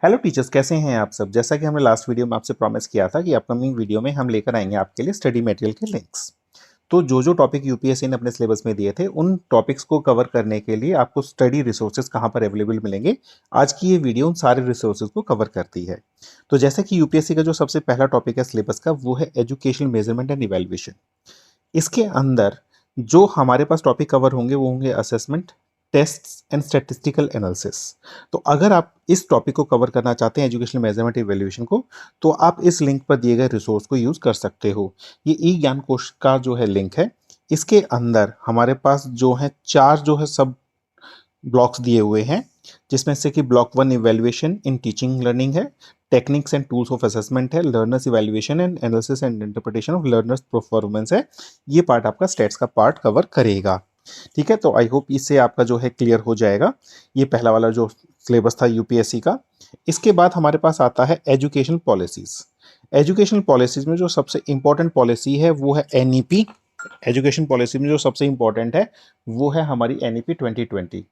Hello teachers, कैसे हैं आप सब। जैसा कि हमने लास्ट वीडियो में आपसे प्रॉमिस किया था कि अपकमिंग वीडियो में हम लेकर आएंगे आपके लिए स्टडी मटेरियल के लिंक्स। तो जो जो टॉपिक यूपीएससी ने अपने सिलेबस में दिए थे उन टॉपिक्स को कवर करने के लिए आपको स्टडी रिसोर्सेज कहाँ पर अवेलेबल मिलेंगे, आज की ये वीडियो उन सारे रिसोर्सेज को कवर करती है। तो जैसे कि यूपीएससी का जो सबसे पहला टॉपिक है सिलेबस का, वो है एजुकेशनल मेजरमेंट एंड इवेल्युएशन। इसके अंदर जो हमारे पास टॉपिक कवर होंगे वो होंगे assessment, tests and statistical analysis. तो अगर आप इस टॉपिक को कवर करना चाहते हैं, एजुकेशनल मेजरमेंट इवैल्यूएशन को, तो आप इस लिंक पर दिए गए रिसोर्स को यूज कर सकते हो। ये ई ज्ञान कोश का जो है लिंक है। इसके अंदर हमारे पास जो है चार जो है सब ब्लॉक्स दिए हुए हैं, जिसमें से कि block 1 evaluation in teaching learning है, techniques and tools of assessment है, learners evaluation and analysis and interpretation of learners performance है। ये पार्ट आपका स्टेट्स का पार्ट कवर करेगा। ठीक है, तो आई होप इससे आपका जो है क्लियर हो जाएगा। ये पहला वाला जो सिलेबस था यूपीएससी का। इसके बाद हमारे पास आता है एजुकेशन पॉलिसीज। एजुकेशन पॉलिसीज में जो सबसे इंपॉर्टेंट पॉलिसी है वो है एनईपी। एजुकेशन पॉलिसी में जो सबसे इंपॉर्टेंट है वो है हमारी एनईपी 2020।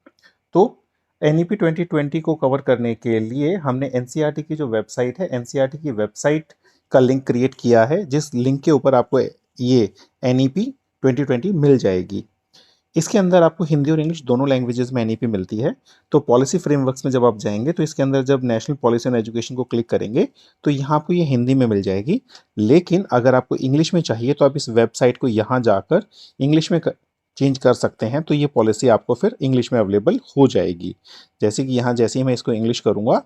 तो एनईपी 2020 को कवर करने के लिए हमने एनसीईआरटी की जो वेबसाइट है, एनसीईआरटी की वेबसाइट का लिंक क्रिएट किया है, जिस लिंक के ऊपर आपको ये एनईपी 2020 मिल जाएगी। इसके अंदर आपको हिंदी और इंग्लिश दोनों लैंग्वेजेस में एनईपी मिलती है। तो पॉलिसी फ्रेमवर्क्स में जब आप जाएंगे तो इसके अंदर जब नेशनल पॉलिसी ऑन एजुकेशन को क्लिक करेंगे तो यहाँ आपको ये हिंदी में मिल जाएगी। लेकिन अगर आपको इंग्लिश में चाहिए तो आप इस वेबसाइट को यहाँ जाकर इंग्लिश में चेंज कर सकते हैं, तो ये पॉलिसी आपको फिर इंग्लिश में अवेलेबल हो जाएगी। जैसे कि यहाँ जैसे ही मैं इसको इंग्लिश करूँगा,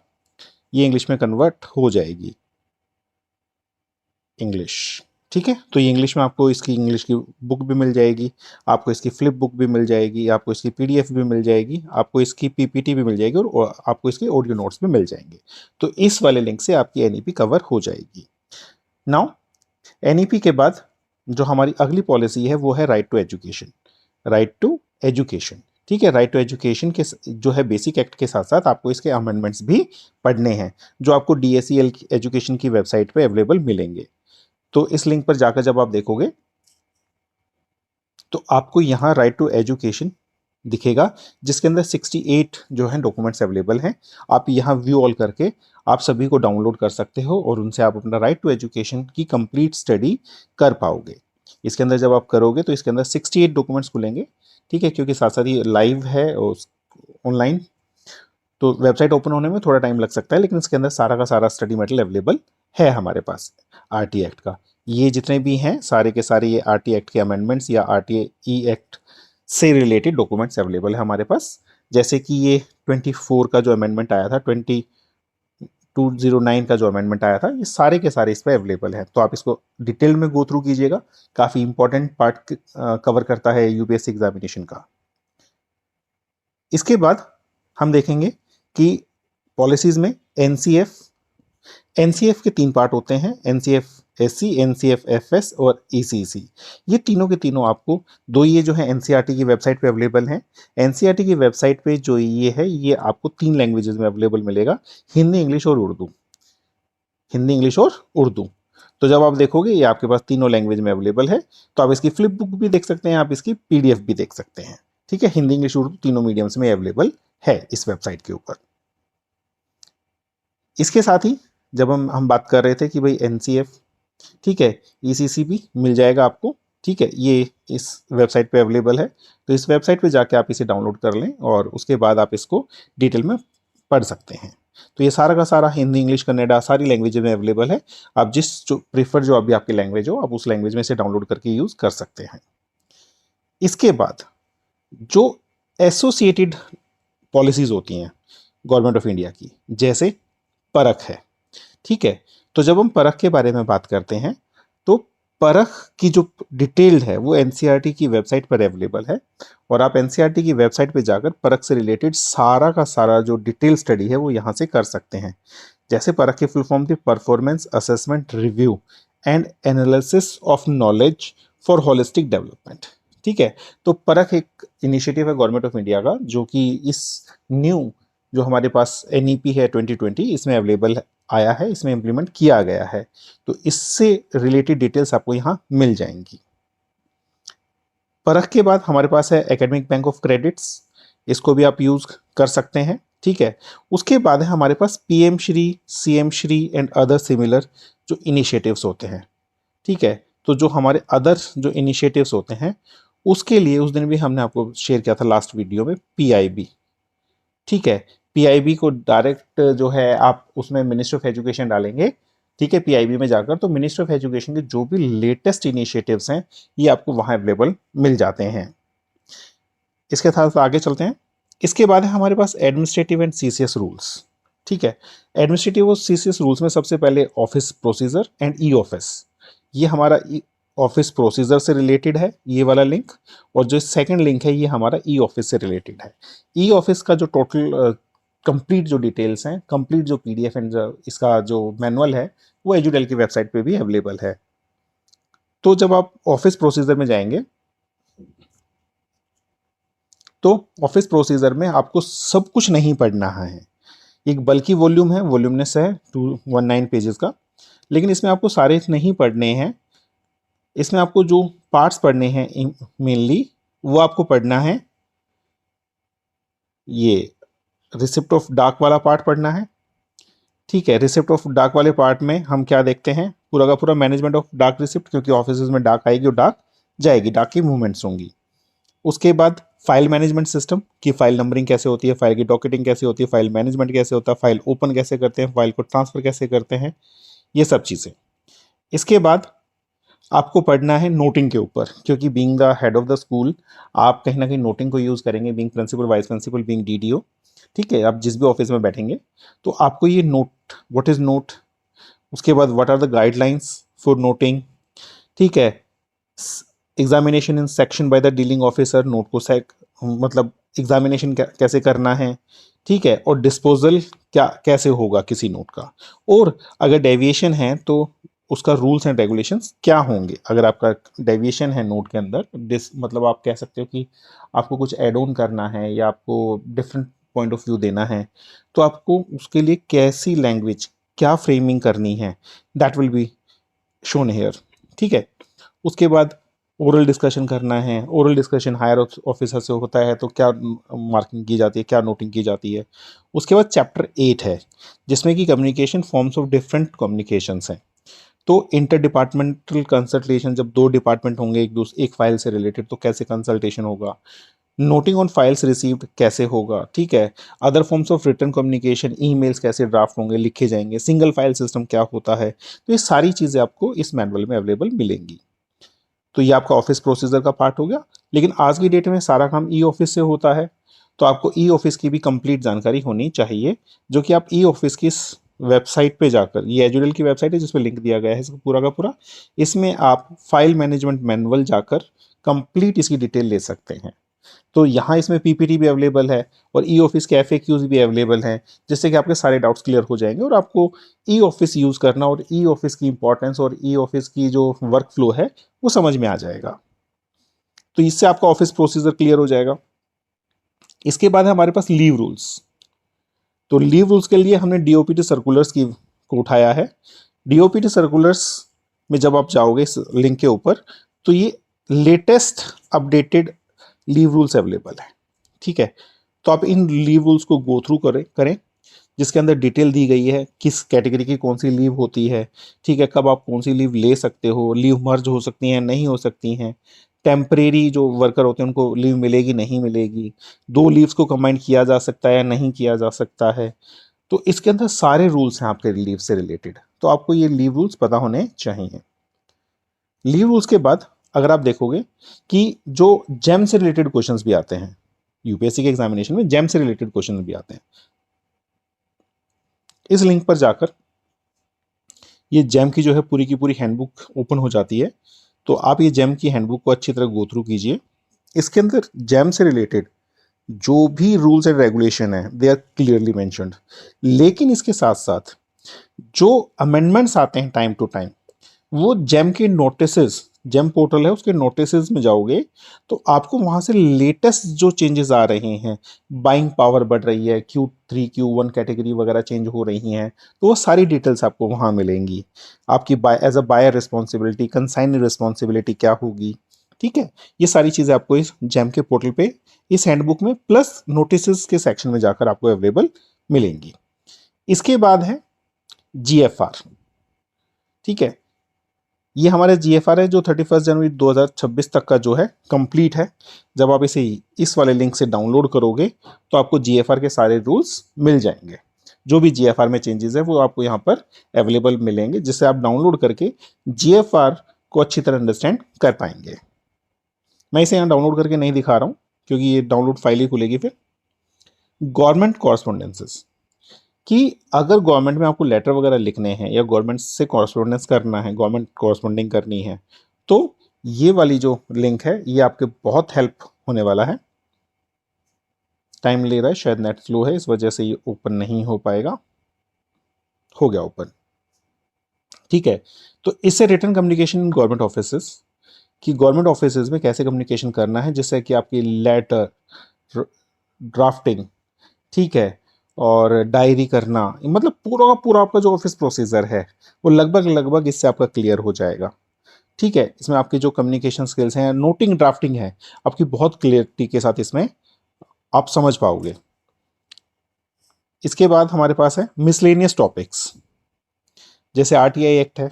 ये इंग्लिश में कन्वर्ट हो जाएगी, इंग्लिश। ठीक है, तो ये इंग्लिश में आपको इसकी इंग्लिश की बुक भी मिल जाएगी, आपको इसकी फ्लिप बुक भी मिल जाएगी, आपको इसकी पीडीएफ भी मिल जाएगी, आपको इसकी पीपीटी भी मिल जाएगी और आपको इसके ऑडियो नोट्स भी मिल जाएंगे। तो इस वाले लिंक से आपकी एनईपी कवर हो जाएगी। नाउ एनईपी के बाद जो हमारी अगली पॉलिसी है वो है right to education. Right to education, ठीक है। राइट टू एजुकेशन के जो है बेसिक एक्ट के साथ साथ आपको इसके अमेंडमेंट्स भी पढ़ने हैं, जो आपको डीएसईएल एजुकेशन की वेबसाइट पे अवेलेबल मिलेंगे। तो इस लिंक पर जाकर जब आप देखोगे तो आपको यहाँ राइट टू एजुकेशन दिखेगा, जिसके अंदर 68 जो है डॉक्यूमेंट्स अवेलेबल हैं। आप यहाँ व्यू ऑल करके आप सभी को डाउनलोड कर सकते हो और उनसे आप अपना राइट टू एजुकेशन की कंप्लीट स्टडी कर पाओगे। इसके अंदर जब आप करोगे तो इसके अंदर 68 डॉक्यूमेंट्स खुलेंगे, ठीक है, क्योंकि साथ साथ ही लाइव है और ऑनलाइन, तो वेबसाइट ओपन होने में थोड़ा टाइम लग सकता है, लेकिन इसके अंदर सारा का सारा स्टडी मटेरियल अवेलेबल है हमारे पास आरटी एक्ट का। ये जितने भी हैं सारे के सारे ये आरटी एक्ट के अमेंडमेंट्स या आरटीई एक्ट से रिलेटेड डॉक्यूमेंट्स अवेलेबल है हमारे पास। जैसे कि ये 24 का जो अमेंडमेंट आया था, 2209 का जो अमेंडमेंट आया था, ये सारे के सारे इस पर अवेलेबल है। तो आप इसको डिटेल में गो थ्रू कीजिएगा, काफ़ी इंपॉर्टेंट पार्ट कवर करता है यूपीएससी एग्जामिनेशन का। इसके बाद हम देखेंगे कि पॉलिसीज में एनसीएफ के 3 पार्ट होते हैं, एनसीएफ एससी, एनसीएफ एफएस और ईसीसी। ये तीनों के तीनों आपको दो ये जो है एनसीईआरटी की वेबसाइट पे अवेलेबल हैं। एनसीईआरटी की वेबसाइट पे जो ये है ये आपको 3 लैंग्वेजेस में अवेलेबल मिलेगा, हिंदी, इंग्लिश और उर्दू। हिंदी, इंग्लिश और उर्दू। तो जब आप देखोगे ये आपके पास तीनों लैंग्वेज में अवेलेबल है, तो आप इसकी फ्लिप बुक भी देख सकते हैं, आप इसकी पीडीएफ भी देख सकते हैं। ठीक है, हिंदी, इंग्लिश, उर्दू तीनों मीडियम्स में अवेलेबल है इस वेबसाइट के ऊपर। इसके साथ ही जब हम बात कर रहे थे कि भाई एनसीएफ, ठीक है, ईसीसी भी मिल जाएगा आपको। ठीक है, ये इस वेबसाइट पे अवेलेबल है, तो इस वेबसाइट पे जाके आप इसे डाउनलोड कर लें और उसके बाद आप इसको डिटेल में पढ़ सकते हैं। तो ये सारा का सारा हिंदी, इंग्लिश, कन्नड़ा सारी लैंग्वेज में अवेलेबल है। आप जिस जो प्रीफर जो अभी आपकी लैंग्वेज हो, आप उस लैंग्वेज में इसे डाउनलोड करके यूज़ कर सकते हैं। इसके बाद जो एसोसिएटेड पॉलिसीज होती हैं गवर्नमेंट ऑफ इंडिया की, जैसे परख है, ठीक है। तो जब हम परख के बारे में बात करते हैं तो परख की जो डिटेल्ड है वो एनसीईआरटी की वेबसाइट पर अवेलेबल है, और आप एनसीईआरटी की वेबसाइट पर जाकर परख से रिलेटेड सारा का सारा जो डिटेल स्टडी है वो यहाँ से कर सकते हैं। जैसे परख की फुल फॉर्म थी performance assessment review and analysis of knowledge for holistic development. ठीक है, तो परख एक इनिशिएटिव है गवर्नमेंट ऑफ इंडिया का, जो कि इस न्यू जो हमारे पास एनईपी है 2020 इसमें अवेलेबल आया है, इसमें इम्प्लीमेंट किया गया है। तो इससे रिलेटेड डिटेल्स आपको यहाँ मिल जाएंगी। परख के बाद हमारे पास है एकेडमिक बैंक ऑफ क्रेडिट्स, इसको भी आप यूज कर सकते हैं। ठीक है। उसके बाद है हमारे पास पीएम श्री, सीएम श्री एंड अदर सिमिलर जो इनिशिएटिव्स होते हैं। ठीक है। तो जो हमारे अदर जो इनिशिएटिव्स होते हैं उसके लिए उस दिन भी हमने आपको शेयर किया था लास्ट वीडियो में पीआईबी। ठीक है। पीआईबी को डायरेक्ट जो है आप उसमें मिनिस्ट्री ऑफ एजुकेशन डालेंगे, ठीक है, पीआईबी में जाकर, तो मिनिस्ट्री ऑफ एजुकेशन के जो भी लेटेस्ट इनिशिएटिव्स हैं ये आपको वहां अवेलेबल मिल जाते हैं। इसके साथ आगे चलते हैं। इसके बाद है हमारे पास एडमिनिस्ट्रेटिव एंड सीसीएस रूल्स। ठीक है। एडमिनिस्ट्रेटिव और सीसीएस रूल्स में सबसे पहले office procedure and e office. ये हमारा ऑफिस प्रोसीजर से रिलेटेड है ये वाला लिंक, और जो सेकंड लिंक है ये हमारा ई ऑफिस से रिलेटेड है। ई ऑफिस का जो टोटल कंप्लीट जो डिटेल्स हैं, कंप्लीट जो पीडीएफ एंड इसका जो मैनुअल है वो एजुडेल की वेबसाइट पे भी अवेलेबल है। तो जब आप ऑफिस प्रोसीजर में जाएंगे तो ऑफिस प्रोसीजर में आपको सब कुछ नहीं पढ़ना है। एक बल्कि वॉल्यूम है, वॉल्यूमनेस है 219 पेजेस का, लेकिन इसमें आपको सारे नहीं पढ़ने हैं। इसमें आपको जो पार्ट्स पढ़ने हैं मेनली वो आपको पढ़ना है, ये रिसिप्ट ऑफ डाक वाला पार्ट पढ़ना है। ठीक है। रिसिप्ट ऑफ डाक वाले पार्ट में हम क्या देखते हैं, पूरा का पूरा मैनेजमेंट ऑफ डाक रिसिप्ट, क्योंकि ऑफिस में डाक आएगी और डाक जाएगी, डाक की मूवमेंट्स होंगी। उसके बाद फाइल मैनेजमेंट सिस्टम की फाइल नंबरिंग कैसे होती है, फाइल की डॉकेटिंग कैसे होती है, फाइल मैनेजमेंट कैसे होता है, फाइल ओपन कैसे करते हैं, फाइल को ट्रांसफर कैसे करते हैं, ये सब चीज़ें। इसके बाद आपको पढ़ना है नोटिंग के ऊपर, क्योंकि being the head of the school आप कहीं ना कहीं नोटिंग को यूज़ करेंगे, being principal, vice principal, being DDO. ठीक है। आप जिस भी ऑफिस में बैठेंगे तो आपको ये नोट, व्हाट इज नोट, उसके बाद what are the guidelines for noting. ठीक है। Examination in section by the dealing officer, note को मतलब एग्जामिनेशन कैसे करना है। ठीक है। और डिस्पोजल क्या कैसे होगा किसी नोट का, और अगर डेविएशन है तो उसका रूल्स एंड रेगुलेशंस क्या होंगे। अगर आपका डेविएशन है नोट के अंदर, मतलब आप कह सकते हो कि आपको कुछ एड ऑन करना है या आपको डिफरेंट पॉइंट ऑफ व्यू देना है, तो आपको उसके लिए कैसी लैंग्वेज, क्या फ्रेमिंग करनी है, that will be shown here. ठीक है। उसके बाद ओरल डिस्कशन करना है। ओरल डिस्कशन हायर ऑफिसर से होता है तो क्या मार्किंग की जाती है, क्या नोटिंग की जाती है। उसके बाद चैप्टर 8 है जिसमें कि communication forms of different communications हैं। तो इंटर डिपार्टमेंटल कंसल्टेशन, जब दो डिपार्टमेंट होंगे एक फाइल से रिलेटेड तो कैसे कंसल्टेशन होगा। नोटिंग ऑन फाइल्स रिसीव्ड कैसे होगा। ठीक है। Other forms of return communication, emails कैसे ड्राफ्ट होंगे, लिखे जाएंगे, सिंगल फाइल सिस्टम क्या होता है। तो ये सारी चीज़ें आपको इस मैनुअल में अवेलेबल मिलेंगी। तो ये आपका ऑफिस प्रोसीजर का पार्ट हो गया। लेकिन आज की डेट में सारा काम ई ऑफिस से होता है, तो आपको ई ऑफिस की भी कंप्लीट जानकारी होनी चाहिए, जो कि आप ई ऑफिस की वेबसाइट पे जाकर, ये एजुडल की वेबसाइट है जिसमें लिंक दिया गया है इसका पूरा का पूरा, इसमें आप फाइल मैनेजमेंट मैनुअल जाकर कंप्लीट इसकी डिटेल ले सकते हैं। तो यहाँ इसमें पीपीटी भी अवेलेबल है और ई ऑफिस के एफएक्यूज भी अवेलेबल हैं, जिससे कि आपके सारे डाउट्स क्लियर हो जाएंगे और आपको ई ऑफिस यूज़ करना और ई ऑफिस की इंपॉर्टेंस और ई ऑफिस की जो वर्क फ्लो है वो समझ में आ जाएगा। तो इससे आपका ऑफिस प्रोसीजर क्लियर हो जाएगा। इसके बाद है हमारे पास लीव रूल्स। तो लीव रूल्स के लिए हमने डीओपीटी सर्कुलर्स की को उठाया है। डीओपीटी सर्कुलर्स में जब आप जाओगे इस लिंक के ऊपर तो ये latest updated leave rules available है। ठीक है। तो आप इन लीव रूल्स को गो थ्रू करें जिसके अंदर डिटेल दी गई है किस कैटेगरी की कौन सी लीव होती है। ठीक है। कब आप कौन सी लीव ले सकते हो, लीव मर्ज हो सकती हैं नहीं हो सकती हैं, टेम्परेरी जो वर्कर होते हैं उनको लीव मिलेगी नहीं मिलेगी, दो लीव्स को कंबाइन किया जा सकता है या नहीं किया जा सकता है। तो इसके अंदर सारे रूल्स हैं आपके लीव से रिलेटेड, तो आपको ये लीव रूल्स पता होने चाहिए। लीव रूल्स के बाद अगर आप देखोगे कि जो जेम से रिलेटेड क्वेश्चंस भी आते हैं, यूपीएससी के एग्जामिनेशन में जेम से रिलेटेड क्वेश्चंस भी आते हैं। इस लिंक पर जाकर ये जेम की जो है पूरी की पूरी हैंडबुक ओपन हो जाती है, तो आप ये जेम की हैंडबुक को अच्छी तरह गो थ्रू कीजिए। इसके अंदर जेम से रिलेटेड जो भी रूल्स एंड रेगुलेशन है दे आर क्लियरली मेंशन्ड, लेकिन इसके साथ साथ जो अमेंडमेंट्स आते हैं टाइम टू टाइम वो जेम के नोटिसेस, जेम पोर्टल है उसके नोटिसेस में जाओगे तो आपको वहां से लेटेस्ट जो चेंजेस आ रहे हैं, बाइंग पावर बढ़ रही है, Q3 Q1 कैटेगरी वगैरह चेंज हो रही हैं, तो वो सारी डिटेल्स आपको वहां मिलेंगी। आपकी as a buyer responsibility, consigner responsibility क्या होगी। ठीक है, ये सारी चीज़ें आपको इस जैम के पोर्टल पे इस हैंडबुक में प्लस नोटिस के सेक्शन में जाकर आपको अवेलेबल मिलेंगी। इसके बाद है GFR। ठीक है, ये हमारे GFR है जो 31 जनवरी 2026 तक का जो है कंप्लीट है। जब आप इसे इस वाले लिंक से डाउनलोड करोगे तो आपको GFR के सारे रूल्स मिल जाएंगे। जो भी GFR में चेंजेस है वो आपको यहाँ पर अवेलेबल मिलेंगे, जिससे आप डाउनलोड करके GFR को अच्छी तरह अंडरस्टैंड कर पाएंगे। मैं इसे यहाँ डाउनलोड करके नहीं दिखा रहा हूँ क्योंकि ये डाउनलोड फाइल ही खुलेगी फिर। गवर्नमेंट कॉरस्पॉन्डेंसेस, कि अगर गवर्नमेंट में आपको लेटर वगैरह लिखने हैं या गवर्नमेंट से कॉरस्पॉन्डेंस करना है, गवर्नमेंट कॉरस्पॉन्डिंग करनी है, तो ये वाली जो लिंक है ये आपके बहुत हेल्प होने वाला है। टाइम ले रहा है, शायद नेट स्लो है, इस वजह से ये ओपन नहीं हो पाएगा। हो गया ओपन। ठीक है, तो इससे रिटर्न कम्युनिकेशन गवर्नमेंट ऑफिसेस, कि गवर्नमेंट ऑफिसेस में कैसे कम्युनिकेशन करना है, जिससे कि आपकी लेटर, ड्राफ्टिंग, ठीक है, और डायरी करना, मतलब पूरा का पूरा आपका जो ऑफिस प्रोसीजर है वो लगभग इससे आपका क्लियर हो जाएगा। ठीक है, इसमें आपकी जो कम्युनिकेशन स्किल्स हैं, नोटिंग ड्राफ्टिंग है, आपकी बहुत क्लियरिटी के साथ इसमें आप समझ पाओगे। इसके बाद हमारे पास है मिसलेनियस टॉपिक्स, जैसे RTI एक्ट है,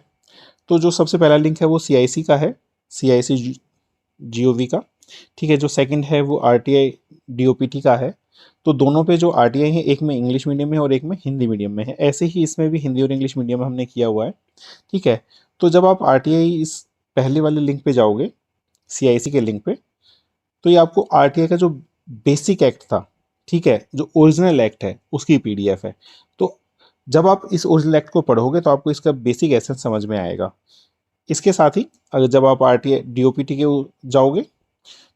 तो जो सबसे पहला लिंक है वो CIC का है, CIC GOV का। ठीक है, जो सेकंड है वो RTI DOPT का है। तो दोनों पे जो RTI है, एक में इंग्लिश मीडियम में और एक में हिंदी मीडियम में है। ऐसे ही इसमें भी हिंदी और इंग्लिश मीडियम में हमने किया हुआ है। ठीक है, तो जब आप RTI इस पहले वाले लिंक पे जाओगे, CIC के लिंक पे, तो ये आपको RTI का जो बेसिक एक्ट था, ठीक है, जो ओरिजिनल एक्ट है उसकी PDF है। तो जब आप इस ओरिजिनल एक्ट को पढ़ोगे तो आपको इसका बेसिक एसेंस समझ में आएगा। इसके साथ ही अगर जब आप RTI DOPT के जाओगे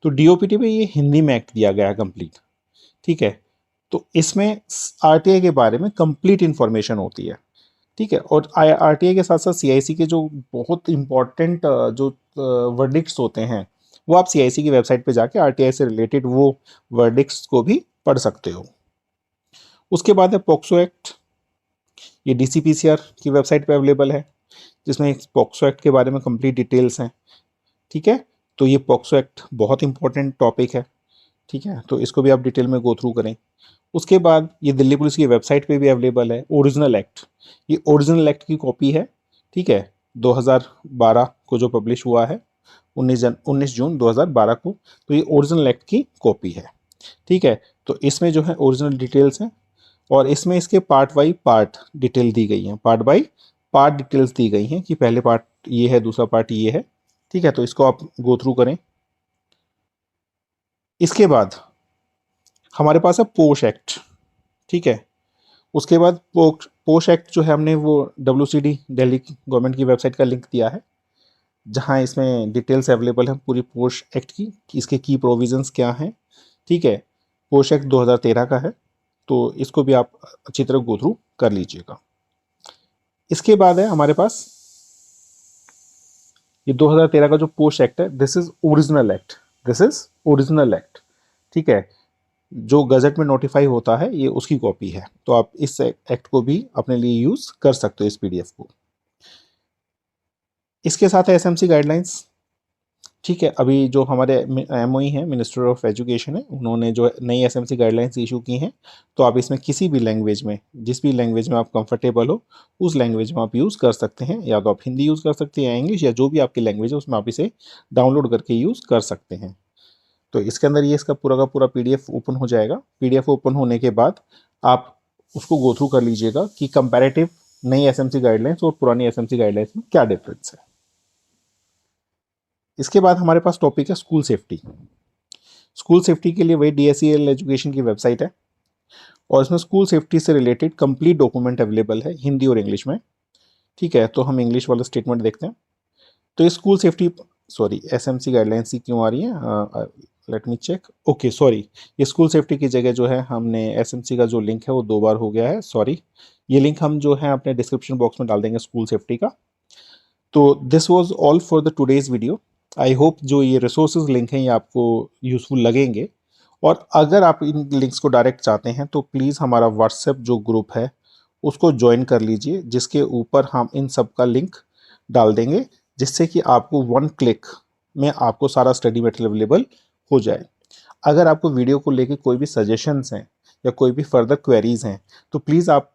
तो DOPT में ये हिंदी में एक्ट दिया गया है कंप्लीट। ठीक है, तो इसमें RTI के बारे में कंप्लीट इंफॉर्मेशन होती है। ठीक है, और RTI के साथ साथ CIC के जो बहुत इंपॉर्टेंट जो वर्डिक्ट्स होते हैं वो आप CIC की वेबसाइट पे जाके RTI से रिलेटेड वो वर्डिक्ट्स को भी पढ़ सकते हो। उसके बाद है पॉक्सो एक्ट, ये DCPCR की वेबसाइट पे अवेलेबल है, जिसमें पॉक्सो एक्ट के बारे में कंप्लीट डिटेल्स हैं। ठीक है, तो ये पॉक्सो एक्ट बहुत इंपॉर्टेंट टॉपिक है। ठीक है, तो इसको भी आप डिटेल में गो थ्रू करें। उसके बाद ये दिल्ली पुलिस की वेबसाइट पे भी अवेलेबल है ओरिजिनल एक्ट, ये ओरिजिनल एक्ट की कॉपी है। ठीक है, 2012 को जो पब्लिश हुआ है, 19 जून 2012 को, तो ये ओरिजिनल एक्ट की कॉपी है। ठीक है, तो इसमें जो है ओरिजिनल डिटेल्स हैं और इसमें इसके पार्ट बाई पार्ट डिटेल दी गई हैं, पार्ट बाई पार्ट डिटेल्स दी गई हैं कि पहले पार्ट ये है, दूसरा पार्ट ये है। ठीक है, तो इसको आप गो थ्रू करें। इसके बाद हमारे पास है पोश एक्ट। ठीक है, उसके बाद पोश एक्ट जो है, हमने वो WCD दिल्ली गवर्नमेंट की वेबसाइट का लिंक दिया है, जहां इसमें डिटेल्स अवेलेबल है पूरी पोश एक्ट की, कि इसके की प्रोविजंस क्या हैं। ठीक है, पोश एक्ट 2013 का है, तो इसको भी आप अच्छी तरह गो थ्रू कर लीजिएगा। इसके बाद है हमारे पास ये 2013 का जो पोश एक्ट है, this is original act, this is original act. ठीक है, जो गजट में नोटिफाई होता है ये उसकी कॉपी है, तो आप इस एक्ट को भी अपने लिए यूज कर सकते हो, इस PDF को। इसके साथ है SMC गाइडलाइंस। ठीक है, अभी जो हमारे MOE हैं, मिनिस्टर ऑफ एजुकेशन है, उन्होंने जो नई SMC गाइडलाइंस इशू की हैं, तो आप इसमें किसी भी लैंग्वेज में, जिस भी लैंग्वेज में आप कंफर्टेबल हो उस लैंग्वेज में आप यूज़ कर सकते हैं, या तो आप हिंदी यूज़ कर सकते हैं या इंग्लिश, या जो भी आपकी लैंग्वेज है उसमें आप इसे डाउनलोड करके यूज़ कर सकते हैं। तो इसके अंदर ये इसका पूरा का पूरा PDF ओपन हो जाएगा। PDF ओपन होने के बाद आप उसको गो थ्रू कर लीजिएगा कि कंपैरेटिव नई SMC गाइडलाइंस और पुरानी SMC गाइडलाइंस में क्या डिफरेंस है। इसके बाद हमारे पास टॉपिक है स्कूल सेफ्टी। स्कूल सेफ्टी के लिए वही DSEL एजुकेशन की वेबसाइट है और इसमें स्कूल सेफ्टी से रिलेटेड कंप्लीट डॉक्यूमेंट अवेलेबल है हिंदी और इंग्लिश में। ठीक है, तो हम इंग्लिश वाला स्टेटमेंट देखते हैं। तो ये school safety, sorry SMC guidelines ही क्यों आ रही है, let me check. Okay, sorry, ये स्कूल सेफ्टी की जगह जो है हमने SMC का जो लिंक है वो 2 बार हो गया है, सॉरी। ये लिंक हम जो है अपने डिस्क्रिप्शन बॉक्स में डाल देंगे स्कूल सेफ्टी का। तो this was all for the today's video. I hope जो ये रिसोर्सेज लिंक हैं ये आपको यूजफुल लगेंगे, और अगर आप इन लिंक्स को डायरेक्ट चाहते हैं तो प्लीज़ हमारा व्हाट्सएप जो ग्रुप है उसको ज्वाइन कर लीजिए, जिसके ऊपर हम इन सब का लिंक डाल देंगे, जिससे कि आपको 1 क्लिक में आपको सारा स्टडी मटेरियल अवेलेबल हो जाए। अगर आपको वीडियो को लेके कोई भी सजेशंस हैं या कोई भी फर्दर क्वेरीज हैं तो प्लीज़ आप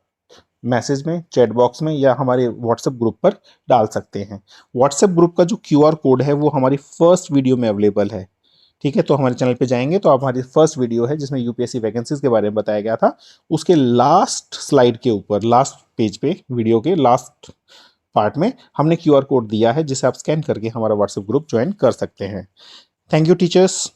मैसेज में, चैट बॉक्स में या हमारे व्हाट्सएप ग्रुप पर डाल सकते हैं। व्हाट्सएप ग्रुप का जो क्यूआर कोड है वो हमारी फर्स्ट वीडियो में अवेलेबल है। ठीक है, तो हमारे चैनल पे जाएंगे तो आप हमारी फर्स्ट वीडियो है जिसमें यूपीएससी वैकेंसीज के बारे में बताया गया था, उसके लास्ट स्लाइड के ऊपर, लास्ट पेज पे, वीडियो के लास्ट पार्ट में हमने क्यूआर कोड दिया है जिसे आप स्कैन करके हमारा व्हाट्सएप ग्रुप ज्वाइन कर सकते हैं। Thank you teachers.